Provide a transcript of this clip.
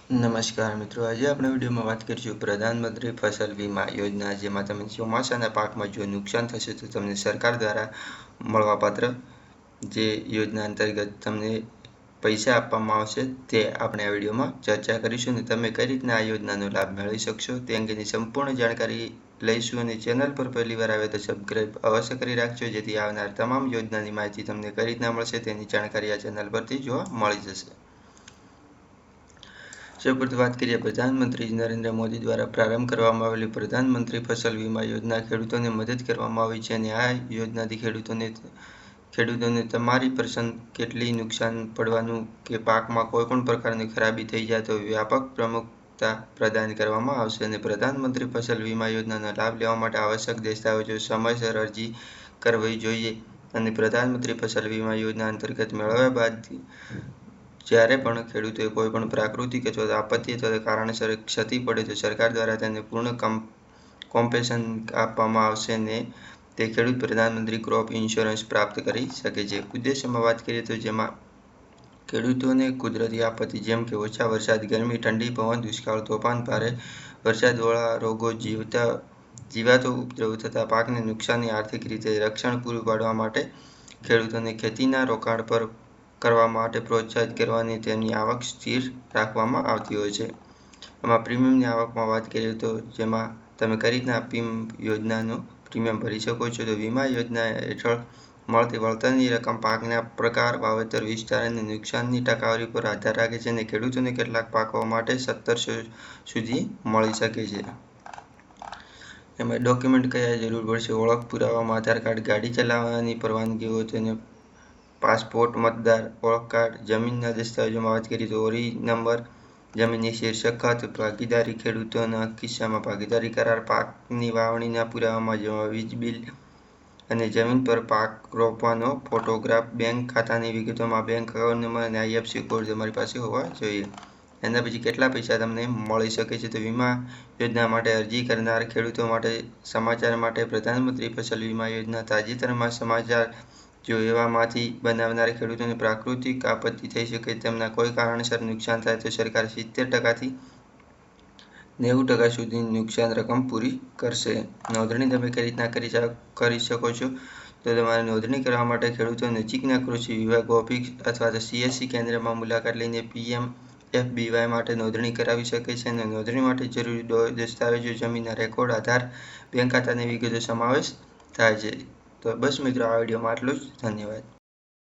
નમસ્કાર મિત્રો, આજે આપણે વિડીયોમાં વાત કરીશું પ્રધાનમંત્રી ફસલ વીમા યોજના, જેમાં તમે ચોમાસાના પાકમાં જો નુકસાન થશે તો તમને સરકાર દ્વારા મળવાપાત્ર જે યોજના અંતર્ગત તમને પૈસા આપવામાં આવશે તે આપણે આ વિડીયોમાં ચર્ચા કરીશું અને તમે કઈ રીતના આ યોજનાનો લાભ મેળવી શકશો તે અંગેની સંપૂર્ણ જાણકારી લઈશું. અને ચેનલ પર પહેલી વાર આવે તો સબસ્ક્રાઈબ અવશ્ય કરી રાખજો, જેથી આવનાર તમામ યોજનાની માહિતી તમને કઈ રીતના મળશે તેની જાણકારી આ ચેનલ પરથી જોવા મળી જશે. સૌપ્રથમ વાત કરીએ પ્રધાનમંત્રી નરેન્દ્ર મોદી દ્વારા પ્રારંભ કરવામાં આવેલી પ્રધાનમંત્રી ફસલ વીમા યોજના ખેડૂતોને મદદ કરવામાં આવી છે. અને આ યોજનાથી ખેડૂતોને તમારી પસંદ કેટલી નુકસાન પડવાનું કે પાકમાં કોઈ પણ પ્રકારની ખરાબી થઈ જાય તો વ્યાપક પ્રમુખતા પ્રદાન કરવામાં આવશે. અને પ્રધાનમંત્રી ફસલ વીમા યોજનાનો લાભ લેવા માટે આવશ્યક દસ્તાવેજો સમયસર અરજી કરવી જોઈએ. અને પ્રધાનમંત્રી ફસલ વીમા યોજના અંતર્ગત મેળવ્યા બાદ જ્યારે પણ ખેડૂતોએ કોઈ પણ પ્રાકૃતિક અથવા આપત્તિ અથવા કારણસર ક્ષતિ પડે તો સરકાર દ્વારા તેને પૂર્ણ કોમ્પેન્સેશન આપવામાં આવશે અને તે ખેડૂત પ્રધાનમંત્રી ક્રોપ ઇન્સ્યોરન્સ પ્રાપ્ત કરી શકે છે. ઉદ્દેશ્યમાં વાત કરીએ તો જેમાં ખેડૂતોને કુદરતી આપત્તિ જેમ કે ઓછા વરસાદ, ગરમી, ઠંડી, પવન, દુષ્કાળ, તોફાન, ભારે વરસાદવાળા રોગો, જીવાતો ઉપદ્રવ થતા પાકને નુકસાનની આર્થિક રીતે રક્ષણ પૂરું પાડવા માટે ખેડૂતોને ખેતીના રોકાણ પર કરવા માટે પ્રોત્સાહિત કરવાની તેમની આવક સ્થિર રાખવામાં આવતી હોય છે. આમાં પ્રીમિયમની આવકમાં વાત કરીએ તો જેમાં તમે કઈ રીતના યોજનાનું પ્રીમિયમ ભરી શકો છો. તો વીમા યોજના હેઠળ મળતી વળતરની રકમ પાકના પ્રકાર, વાવેતર વિસ્તાર અને નુકસાનની ટકાવારી પર આધાર રાખે છે. અને ખેડૂતોને કેટલાક પાકો માટે 1700 સુધી મળી શકે છે. એમાં ડોક્યુમેન્ટ કયા જરૂર પડશે? ઓળખ પુરાવામાં આધાર કાર્ડ, ગાડી ચલાવવાની પરવાનગી હોય તેને પાસપોર્ટ, મતદાર ઓળખ કાર્ડ. જમીનના દસ્તાવેજોમાં વાત કરીએ તો ઓરી નંબર, જમીનની શીર્ષક, ભાગીદારી. ખેડૂતોના કિસ્સામાં ભાગીદારી કરાર, પાકની વાવણીના પુરાવામાં જેમાં વીજ બિલ અને જમીન પર પાક રોપવાનો ફોટોગ્રાફ. બેંક ખાતાની વિગતોમાં બેંક એકાઉન્ટ નંબર અને IFSC કોડ તમારી પાસે હોવા જોઈએ. એના પછી કેટલા પૈસા તમને મળી શકે છે? તો વીમા યોજના માટે અરજી કરનાર ખેડૂતો માટે સમાચાર માટે પ્રધાનમંત્રી ફસલ વીમા યોજના તાજેતરમાં સમાચાર જો એવામાંથી બનાવનાર ખેડૂતોને પ્રાકૃતિક આપત્તિ થઈ શકે, તેમના કોઈ કારણસર નુકસાન થાય તો સરકાર 70% થી 90% સુધીની નુકસાન રકમ પૂરી કરશે. નોંધણી તમે કઈ રીતના કરી શકો છો? તો તમારે નોંધણી કરવા માટે ખેડૂતો નજીકના કૃષિ વિભાગ ઓફિસ અથવા તો CSC કેન્દ્રમાં મુલાકાત લઈને PMFBY માટે નોંધણી કરાવી શકે છે. અને નોંધણી માટે જરૂરી દસ્તાવેજો જમીનના રેકોર્ડ, આધાર, બેંક ખાતાની વિગતો સમાવેશ થાય છે. તો બસ મિત્રો, આ વિડીયોમાં આટલું જ. ધન્યવાદ.